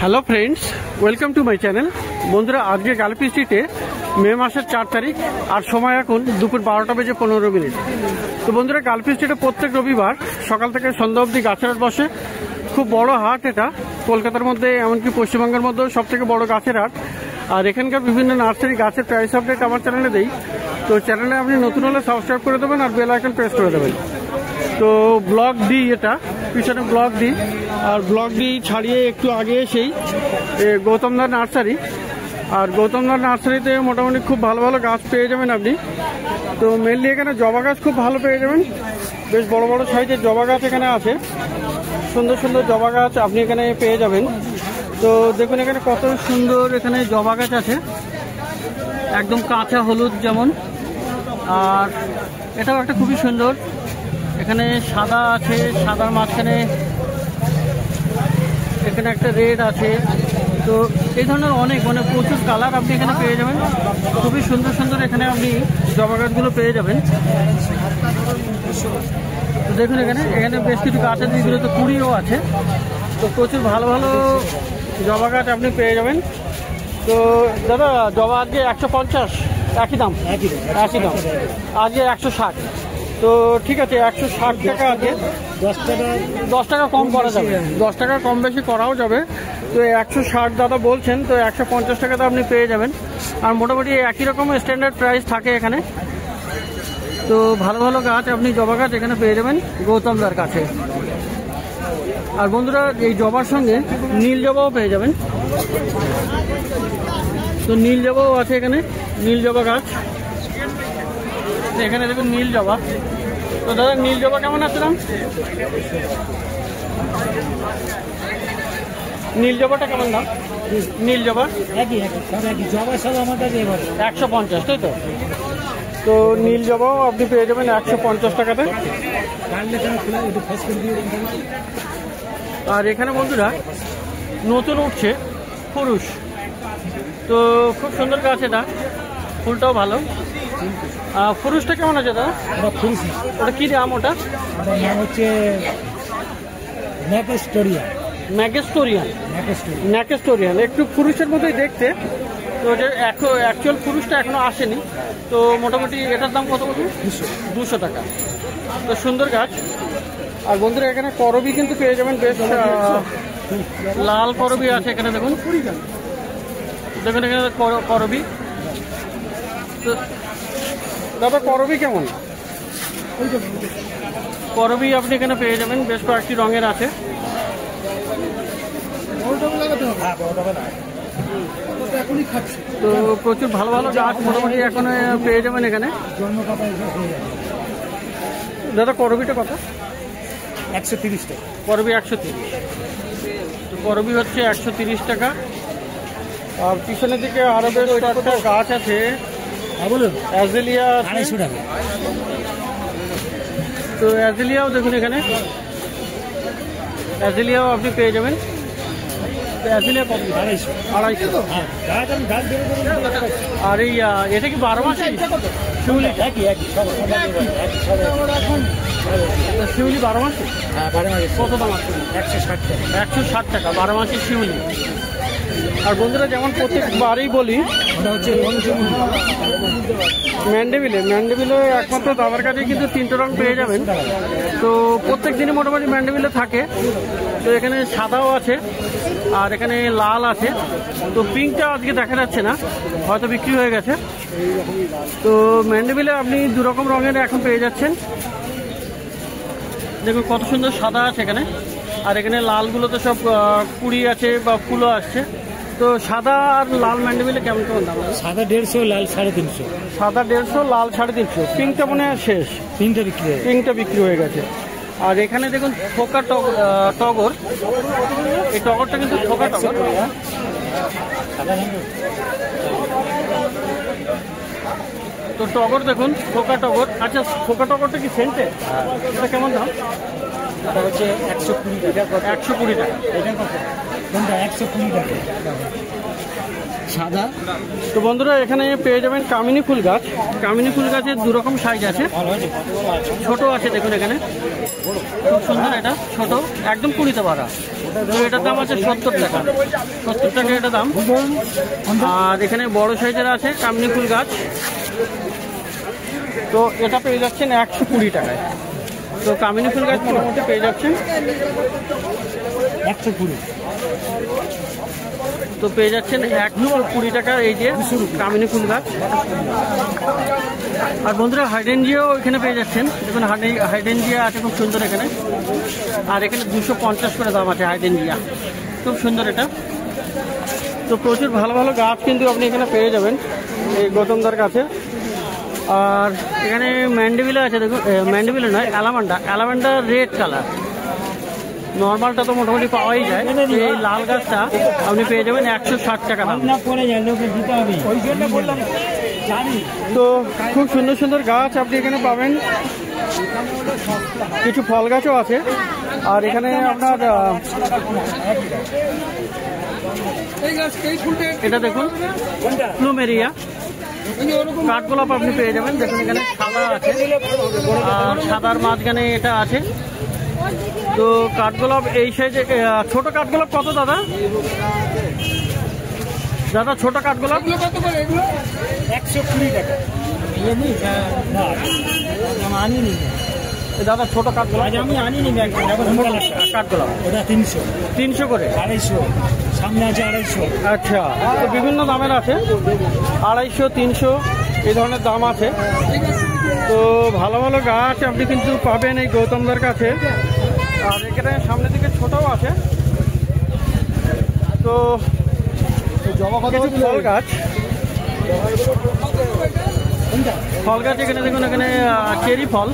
Hello friends, welcome to my channel. বন্ধুরা, আজকে গালপি স্ট্রিটে মে মাসের 4 তারিখ আর সময় এখন দুপুর 12:15। তো বন্ধুরা, গালপি স্ট্রিটে প্রত্যেক রবিবার সকাল থেকে সন্ধ্যা অবধি গাছের হাট বসে। খুব বড় হাট এটা, কলকাতার মধ্যে এমনকি পশ্চিমবঙ্গের মধ্যেও সব থেকে বড় গাছের হাট। আর এখানকার বিভিন্ন নার্সারি গাছের প্রাইস আপডেট আমার চ্যানেলে দেই। তো চ্যানেলে আপনি নতুন হলে সাবস্ক্রাইব করে দেবেন আর বেল আইকন প্রেস করে দেবেন। তো ব্লগ দিই, এটা পিছনে ব্লগ দিই, আর ব্লগ দিই ছাড়িয়ে একটু আগে এসেই গৌতমদার নার্সারি। আর গৌতমদার নার্সারিতে মোটামুটি খুব ভালো ভালো গাছ পেয়ে যাবেন আপনি। তো মেনলি এখানে জবা গাছ খুব ভালো পেয়ে যাবেন, বেশ বড় বড় সাইজের জবা গাছ এখানে আছে। সুন্দর সুন্দর জবা গাছ আপনি এখানে পেয়ে যাবেন। তো দেখুন এখানে কত সুন্দর এখানে জবা গাছ আছে, একদম কাঁচা হলুদ যেমন। আর এটাও একটা খুবই সুন্দর, এখানে সাদা আছে, সাদার মাঝখানে এখানে একটা রেড আছে। তো এই ধরনের অনেক প্রচুর কালার আপনি এখানে পেয়ে যাবেন। খুবই সুন্দর সুন্দর এখানে আপনি জবা গাছগুলো পেয়ে যাবেন। তো দেখুন এখানে বেশ কিছু গাছ আছে, যেগুলো তো কুড়িও আছে। তো প্রচুর ভালো ভালো জবা গাছ আপনি পেয়ে যাবেন। তো দাদা, জবা আজকে 150, একই দাম? একই দাম। আজকে 160। তো ঠিক আছে, 160 টাকা আছে। 10 টাকা কম করা যাবে, 10 টাকা কম বেশি করাও যাবে। তো 160 দাদা বলছেন, তো 150 টাকাতে আপনি পেয়ে যাবেন। আর মোটামুটি একই রকম স্ট্যান্ডার্ড প্রাইস থাকে এখানে। তো ভালো ভালো গাছ আপনি জবা গাছ এখানে পেয়ে যাবেন গৌতমদার কাছে। আর বন্ধুরা, এই জবার সঙ্গে নীল জবাও পেয়ে যাবেন। তো নীল জবাও আছে এখানে, নীল জবা গাছ এখানে দেখুন, নীল জবা। তো দাদা, নীল জবা কেমন আছে দাম? নীল জবাটা কেমন দাম? নীল জবা 150, তাই তো? তো নীল জবাও আপনি পেয়ে যাবেন 150 টাকাতে। আর এখানে বন্ধুরা নতুন উঠছে ফুরুষ, তো খুব সুন্দর গাছ এটা, ফুলটাও ভালো। ফুরুষটা কেমন আছে দাদা? ওটা কি দাম? ওটা হচ্ছে ম্যাকেস্টোরিয়ান, একটু ফুরুষের মতোই দেখতে। তো অ্যাকচুয়াল ফুরুষটা এখনো আসেনি। তো মোটামুটি এটার দাম কত বলুন? 200 টাকা। তো সুন্দর গাছ। আর বন্ধুরা, এখানে করবি কিন্তু পেয়ে যাবেন, বেশ লাল করবি আছে এখানে। দেখুন দেখুন এখানে করবি। তো দাদা, করবি কেমন? করবি আপনি এখানে পেয়ে যাবেন, বেশ কয়েকটি রঙের আছে। তো প্রচুর ভালো ভালো গাছ মোটামুটি এখন পেয়ে যাবেন এখানে। দাদা, করবিটা কত? 130 টাকা। করবি 130। তো করবি হচ্ছে 130 টাকা। আর পিছনের দিকে আরো বেশ কয়েকটা গাছ আছে। বলুন, অ্যাজেলিয়া 250 টাকা। তো অ্যাজেলিয়াও দেখুন এখানে, অ্যাজেলিয়াও আপনি পেয়ে যাবেন। অ্যাজেলিয়া কত? 250। আর এই এটা কি 12 মাসে? শিউলি শিউলি 12 মাসে? কত দাম আছে? 160 টাকা। 160 টাকা 12 মাসের শিউলি। আর বন্ধুরা, যেমন প্রত্যেকবারই বলি, ম্যান্ডেভিলে একমাত্র দাদার কাছে কিন্তু 3টে রং পেয়ে যাবেন। তো প্রত্যেক দিনই মোটামুটি ম্যান্ডেভিলে থাকে। তো এখানে সাদাও আছে, আর এখানে লাল আছে। তো পিঙ্কটা আজকে দেখা যাচ্ছে না, হয়তো বিক্রি হয়ে গেছে। তো ম্যান্ডেভিলে আপনি 2 রকম রঙের এখন পেয়ে যাচ্ছেন। দেখুন কত সুন্দর সাদা আছে এখানে। আর এখানে লালগুলো তো সব কুড়ি আছে বা ফুলও আসছে। তো সাদা আর লাল ম্যান্ডেভিলে কেমন কেমন দাম? সাদা 150, লাল 350। সাদা 150, লাল 350। পিঙ্কটা মনে হয় শেষ, পিঙ্কটা বিক্রি হয়ে গেছে। আর এখানে দেখুন থোকা টগর, এই টগরটা কিন্তু থোকা টগর। তো টগর দেখুন, থোকা টগর। আচ্ছা, থোকা টগরটা কি সেন্টে? এটা কেমন দাম? এটা হচ্ছে 120 টাকা। 120 টাকা। কোনটা 120 টাকা সাদা। তো বন্ধুরা এখানে পেয়ে যাবেন কামিনী ফুল গাছ। কামিনী ফুল গাছের দু রকম সাইজ আছে, ছোট আছে দেখুন এখানে, খুব সুন্দর। এটা ছোট, একদম কুড়িতে পারা। তো এটার দাম আছে 70 টাকা, 70 টাকা এটা দাম। আর এখানে বড় সাইজের আছে কামিনী ফুল গাছ, তো এটা পেয়ে যাচ্ছেন 120 টাকায়। তো কামিনী ফুল গাছ মোটামুটি পেয়ে যাচ্ছেন 120। তো পেয়ে যাচ্ছেন 120 টাকা এই যে কামিনী ফুল গাছ। আর বন্ধুরা হাইডেনজিয়াও এখানে পেয়ে যাচ্ছেন, দেখুন হাইডেনজিয়া আছে খুব সুন্দর এখানে। আর এখানে 250 করে দাম আছে হাইডেনজিয়া, খুব সুন্দর এটা। তো প্রচুর ভালো ভালো গাছ কিন্তু আপনি এখানে পেয়ে যাবেন এই গৌতমদার কাছে। আর এখানে ম্যান্ডেভিলা আছে দেখুন, ম্যান্ডেভিলা নয়, অ্যালামান্ডা রেড কালার। নর্মালটা তো মোটামুটি পাওয়াই যায়, এই লাল গাছটা আপনি পেয়ে যাবেন 160 টাকা দাম। তো খুব সুন্দর সুন্দর গাছ আপনি এখানে পাবেন, কিছু ফল গাছও আছে। আর এখানে আপনার এটা দেখুন প্লুমেরিয়া, কাঠগোলাপ আপনি পেয়ে যাবেন। দেখুন এখানে সাদা আছে, আর সাদার মাঝখানে এটা আছে। তো কাঠগোলাপ এই সাইজে, ছোট কাঠগোলাপ কত দাদা? দাদা ছোট কাঠগোলাপ 120 টাকা। আনিনি দাদা, ছোট কাঠগোলাপ আমি আনিনি কাঠগোলাপ ওটা 300 করে, 250, সামনে আছে 250। আচ্ছা, তো বিভিন্ন দামের আছে, 250, 300 এই ধরনের দাম আছে। তো ভালো ভালো গাছ আপনি কিন্তু পাবেন এই গৌতমদার কাছে। আর এখানে সামনের দিকে ছোটও আছে। তো কিছু ফল গাছ এখানে দেখুন, এখানে চেরি ফল।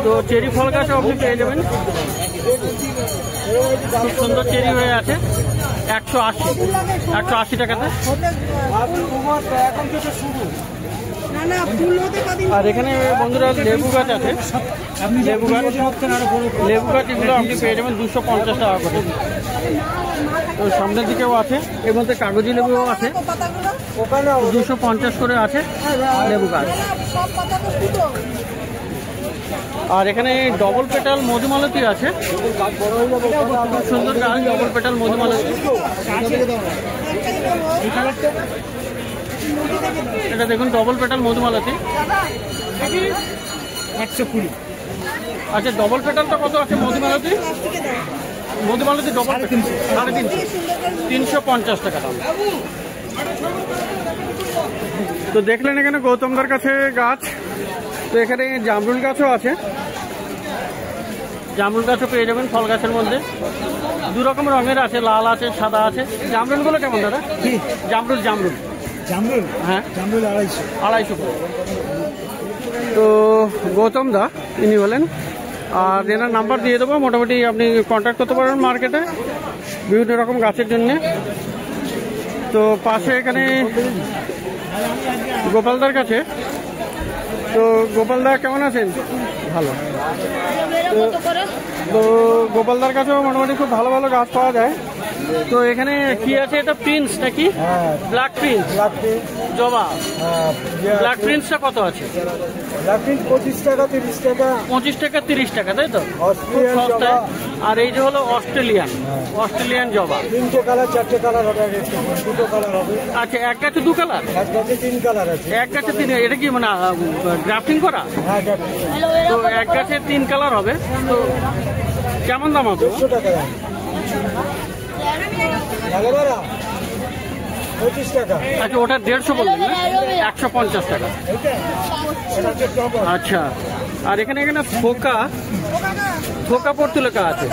তো চেরি ফল গাছও আপনি পেয়ে যাবেন, খুব সুন্দর চেরি হয়ে আছে, 180 টাকাতে। আর এখানে বন্ধুরা লেবু গাছ আছে, লেবু গাছ এগুলো আপনি পেয়ে যাবেন 250 টাকা করে। তো সামনের দিকেও আছে, এর মধ্যে কাগজি লেবুও আছে, 250 করে আছে লেবু গাছ। আর এখানে ডবল পেটাল মধুমালতী আছে, খুব সুন্দর গাছ, ডবল পেটাল মধুমালতী। এটা দেখুন ডবল পেটাল মধুমালতী 120। আচ্ছা, ডবল পেটালটা কত আছে মধুমালতী? ডবল 350, 350 টাকা দাম। তো দেখলেন এখানে গৌতমদার কাছে গাছ। তো এখানে জামরুল গাছও আছে, জামরুল গাছও পেয়ে যাবেন ফল গাছের মধ্যে। দু রকম রঙের আছে, লাল আছে, সাদা আছে। জামরুলগুলো কেমন দাদা? জামরুল হ্যাঁ, জামরুল 250 করে। তো গৌতম দা ইনি বলেন, আর এনার নাম্বার দিয়ে দেবো, মোটামুটি আপনি কন্ট্যাক্ট করতে পারেন মার্কেটে বিভিন্ন রকম গাছের জন্যে। তো পাশে এখানে গোপালদার কাছে। তো গোপালদা কেমন আছেন? ভালো। তো গোপালদার কাছেও মোটামুটি খুব ভালো ভালো গাছ পাওয়া যায়। তো এখানে কি আছে, এটা প্রিন্স নাকি? ব্ল্যাক প্রিন্স জবা। ব্ল্যাক প্রিন্সটা কত আছে? 25 টাকা 30 টাকা। 25 টাকা 30 টাকা, তাই তো? সস্তায়। আর এই যে হলো অস্ট্রেলিয়ান জবা। 3টে কালার 4টে কালার হবে, 2টো কালার হবে। আচ্ছা, এক গাছে 2 কালার? এক গাছে 3 কালার আছে। এক গাছে 3, এটা কি মানে গ্রাফটিং করা? হ্যাঁ, তো এক গাছে 3 কালার হবে। তো কেমন দাম হবে? 100 টাকা দাম। 25 টাকা। আচ্ছা, ওটা 150 বললেন না? 150 টাকা। আচ্ছা, আর এখানে ফোকা পর্তুলেকা আছে।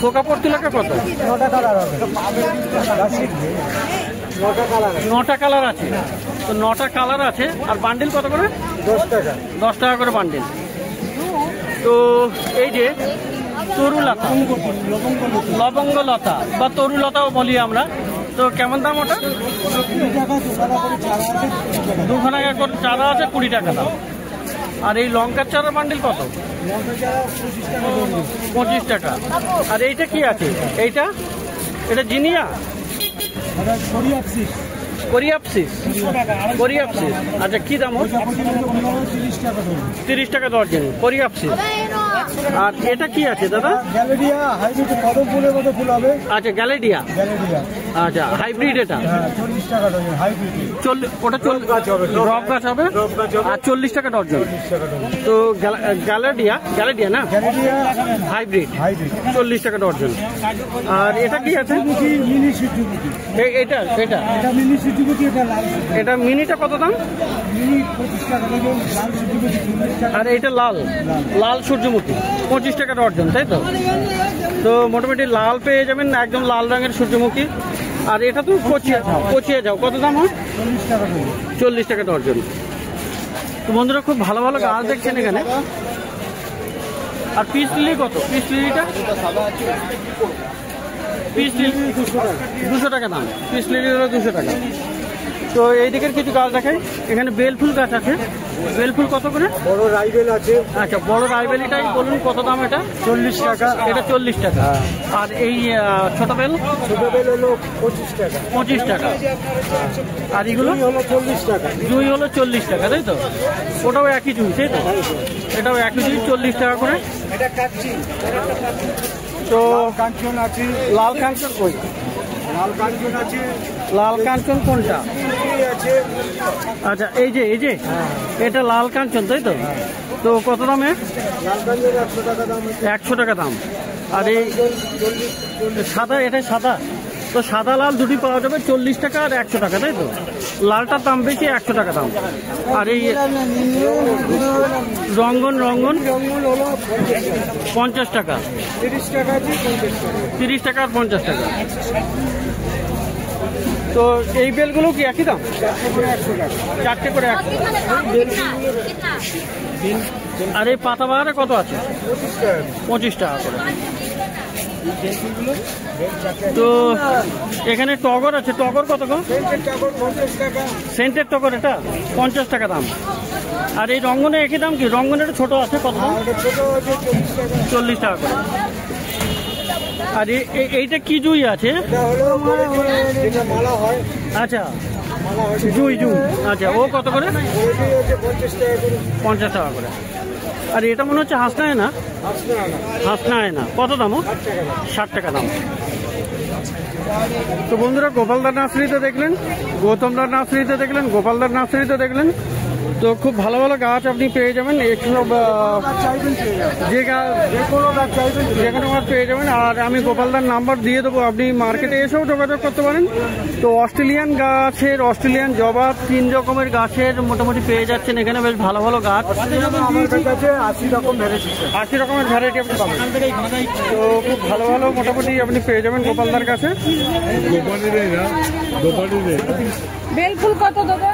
ফোকা পর্তুলেকা কত? 9টা কালার হবে। 9টা কালার আছে। তো 9টা কালার আছে। আর বান্ডিল কত করে? 10 টাকা। 10 টাকা করে বান্ডিল। তো এই যে তরুলতা, লবঙ্গলতা বা তরুলতাও বলি আমরা, তো কেমন দাম ওটা? 2 টাকা করে চারা আছে, 2 টাকা করে চারা আছে, 20 টাকা দাম। আর এই লঙ্কার চারা বান্ডিল কত? লঙ্কা চারা 25 টাকা 25 টাকা। আর এইটা কি আছে? এইটা এটা জিনিয়া এটা সরিয়াপসিস কোরিয়াপসিস। কোরিয়াপসিস আচ্ছা, কি দাম? 30 টাকা ধরুন। 30 টাকা দর্জন কোরিয়াপসিস। আর এটা কি আছে দাদা? গ্যালেরিয়া হাইব্রিড কদম ফুলের মতো ফুল হবে। আচ্ছা, গ্যালেডিয়া। গ্যালেরিয়া আচ্ছা, হাইব্রিড এটা। হ্যাঁ 40 টাকা ডজন হাইব্রিড। ওটা গাছ হবে, ড্রপ গাছ হবে। ড্রপ গাছ হবে। আর 40 টাকা দর্জন। 40 টাকা ডজন। তো গ্যালেডিয়া না গ্যালেরিয়া হাইব্রিড হাইব্রিড 40 টাকা দর্জন। আর এটা কি আছে? মিনি সূর্যমুখী। এটা এটা মিনি সূর্যমুখী, এটা লাল সূর্যমুখী। এটা মিনিটা কত দাম? মিনি 25 টাকা ডজন, লাল সূর্যমুখী 40 টাকা। আর এটা লাল সূর্যমুখী 25 টাকা দর্জন, তাই তো? তো মোটামুটি লাল পেয়ে যাবেন, একদম লাল রঙের সূর্যমুখী। আর এটা তো পচিয়ে যাও, কত দাম হয়? 40 টাকা ডজন। 40 টাকা দর্জন। তো বন্ধুরা খুব ভালো ভালো গাছ দেখছেন এখানে। আর পিস লিলি কত? পিস লিলিটা পিস লিলি 200 টাকা দাম। পিস লিলি হলো 200 টাকা। তো এই দিকের কিছু গাছ দেখাই। এখানে বেলফুল গাছ আছে। বেলফুল কত করে? বড় রাইবেল আছে। আচ্ছা, বড় রাইবেলিটাই বলুন কত দাম? এটা 40 টাকা। এটা 40 টাকা। আর এই ছোট বেল? ছোট বেল হলো 25 টাকা। 25 টাকা। আর এগুলো হলো 40 টাকা। জুই হলো 40 টাকা, তাই তো? ওটাও একই জুই, তাই তো? এটাও একই জুই, 40 টাকা করে। এটা কাচ্চি। তো কাঞ্চন আছে। লাল কাঞ্চন কই? লাল কাঞ্চন আছে। লাল কাঞ্চন কোনটা? আছে। আচ্ছা, এই যে এটা লাল কাঞ্চন, তাই তো? তো কত দামে? লাল কাঞ্চন 100 টাকা দাম আছে। 100 টাকা দাম। আর এই সাদা, এটা সাদা। তো সাদা লাল দুটি পাওয়া যাবে 40 টাকা আর 100 টাকা, তাই তো? লালটার দাম বেশি, 100 টাকা দাম। আর এই রঙ্গন রঙুন হলো 50 টাকা। 30 টাকা আছে, 50 টাকা। 30 টাকা আর 50 টাকা। তো এই বেলগুলো কি একই দাম? 4টে করে 100 টাকা। আর এই পাতাবাহারে কত আছে? 25 টাকা করে। তো এখানে টগর আছে। টগর কত গো? সেন্টের টগর এটা 50 টাকা দাম। আর এই রঙ্গনে একই দাম কি? রঙ্গনের ছোট আছে, কত দাম? 40 টাকা করে। আর এইটা কি জুই আছে? আচ্ছা, জুই। আচ্ছা, ও কত করে? 50 টাকা করে। আর এটা মনে হচ্ছে হাসনায় না? হাসনায় না। কত দাম? 60 টাকা দাম। তো বন্ধুরা, গোপালদার নার্সারিতে দেখলেন, গৌতমদার নার্সারিতে দেখলেন, গোপালদার নার্সারিতে দেখলেন। তো খুব ভালো ভালো গাছ আপনি পেয়ে যাবেন। এসব যে কোনো গাছ পেয়ে যাবেন। আর আমি গোপালদার নাম্বার দিয়ে দেবো, আপনি মার্কেটে এসেও যোগাযোগ করতে পারেন। তো অস্ট্রেলিয়ান গাছের, অস্ট্রেলিয়ান জবা 3 রকমের গাছের মোটামুটি পেয়ে যাচ্ছেন এখানে। বেশ ভালো ভালো গাছ। আমার কাছে 80 রকম ভ্যারাইটি। 80 রকমের ভ্যারাইটি আপনি পাবেন। তো খুব ভালো ভালো মোটামুটি আপনি পেয়ে যাবেন গোপালদার কাছে। বেলফুল কত দেবো?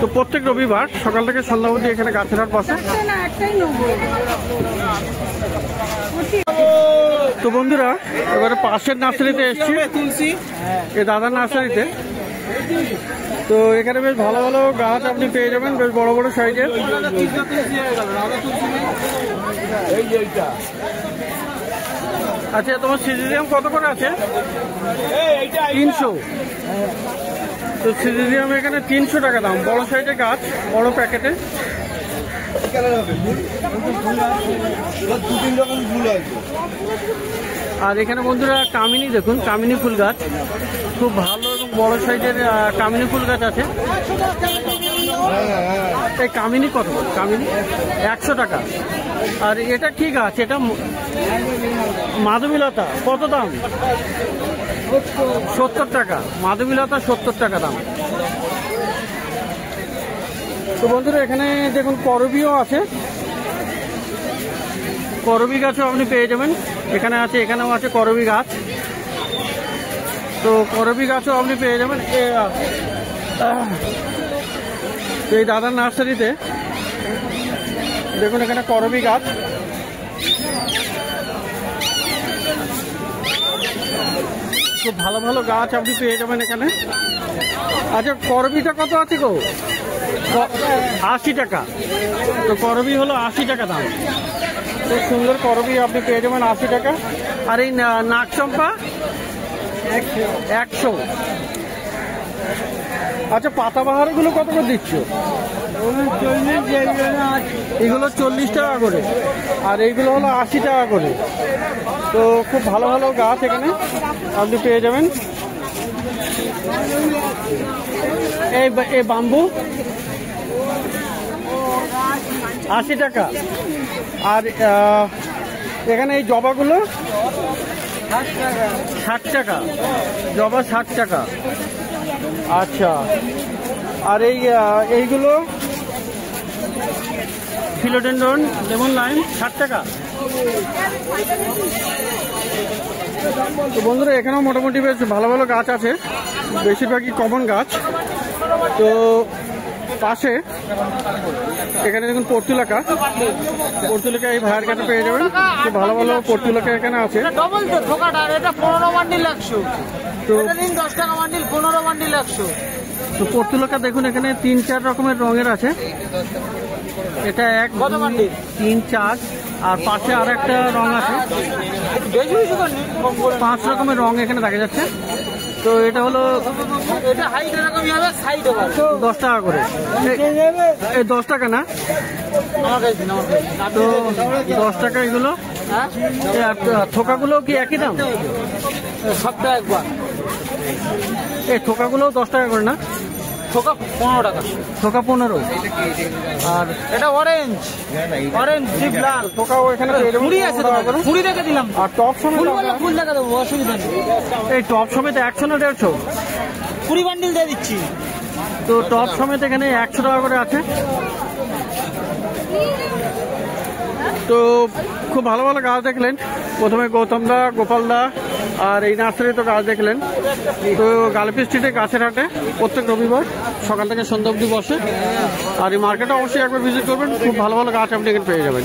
তো প্রত্যেক রবিবার সকাল থেকে সন্ধ্যা অবধি এখানে গাছের হাট বসে। না, একটাই নেবো। তো বন্ধুরা, এবারে পাশের নার্সারিতে এসেছি, এই দাদার নার্সারিতে। তো এখানে বেশ ভালো ভালো গাছ আপনি পেয়ে যাবেন, বেশ বড় বড় সাইজের। আচ্ছা, তোমার সিজিলিয়াম কত করে আছে? 300। তো সিজিলিয়াম এখানে 300 টাকা দাম। বড় সাইজের গাছ, বড় প্যাকেটে। আর এখানে বন্ধুরা কামিনী দেখুন, কামিনী ফুল গাছ খুব ভালো এবং বড় সাইজের কামিনী ফুল গাছ আছে। এই কামিনী কত? কামিনী 100 টাকা। আর এটা কি গাছ? এটা মাধবীলতা, কত দাম? 70 টাকা। মাধবীলতা 70 টাকা দাম। তো বন্ধুরা, এখানে দেখুন করবিও আছে। করবি গাছও আপনি পেয়ে যাবেন। এখানে আছে, এখানেও আছে করবি গাছ। তো করবি গাছও আপনি পেয়ে যাবেন এই দাদার নার্সারিতে। দেখুন এখানে করবি গাছ। খুব ভালো ভালো গাছ আপনি পেয়ে যাবেন এখানে। আচ্ছা, করবিটা কত আছে গো? 80 টাকা। তো করবি হলো 80 টাকা দাম। খুব সুন্দর করবি আপনি পেয়ে যাবেন 80 টাকা। আর এই নাগচম্পা 100। আচ্ছা, পাতাবাহারগুলো কত করে দিচ্ছ? এগুলো 40 টাকা করে, আর এইগুলো হলো 80 টাকা করে। তো খুব ভালো ভালো গাছ এখানে আপনি পেয়ে যাবেন। এই বাম্বু 80 টাকা। আর এখানে এই জবাগুলো 60 টাকা। জবা 60 টাকা। আচ্ছা, আর এইগুলো ফিলোডেন্ড্রন লেমন লাইম 60 টাকা। তো বন্ধুরা, এখানেও মোটামুটি বেশ ভালো ভালো গাছ আছে, বেশিরভাগই কমন গাছ। তো পাশে এখানে দেখুন পর্তুলাকা এই ভাইয়ের কাছে পেয়ে যাবেন। খুব ভালো ভালো পর্তুলাকা এখানে আছে। ডবল তো ঠোকাটা, এটা 15 বান্ডিল 100, তো এটা দিন 10 টাকা বান্ডিল, 15 বান্ডিল 100। তো পর্তুলাকা দেখুন এখানে 3-4 রকমের রঙের আছে। এটা 1, 2, 3, 4, আর পাশে আর একটা রং আছে। 5 রকমের রং এখানে দেখা যাচ্ছে। তো এটা হলো, এটা হাইট এরকমই হবে, সাইড হবে 10 টাকা করে। এই 10 টাকা না? আমার কাছে দিন, আমার কাছে। তো 10 টাকা এগুলো। হ্যাঁ, থোকাগুলো কি একই দাম? সপ্তাহে একবার। এই থোকাগুলো 10 টাকা করে না? ঠোকা 15 টাকা। থোকা 15। আর এটা অরেঞ্জ ডিপ লাল। থোকাও এখানে পেয়ে যাবেন কুড়ি আছে, 15 টাকা করে। কুড়ি রেখে দিলাম। আর টপ সমেত ফুল বলে ফুল দেখা দেবো, অসুবিধা নেই। এই টপ সমেত 100 না 150? 20 বান্ডিল দিয়ে দিচ্ছি। তো টপ সমেত এখানে 100 টাকা করে আছে। তো খুব ভালো ভালো গাছ দেখলেন। প্রথমে গৌতমদা, গোপালদা, আর এই নার্সারি তো গাছ দেখলেন। তো গালপি স্ট্রিটে গাছের হাটে প্রত্যেক রবিবার সকাল থেকে সন্ধ্যা অবধি বসে। আর এই মার্কেটে অবশ্যই একবার ভিজিট করবেন, খুব ভালো ভালো গাছ আপনি এখানে পেয়ে যাবেন।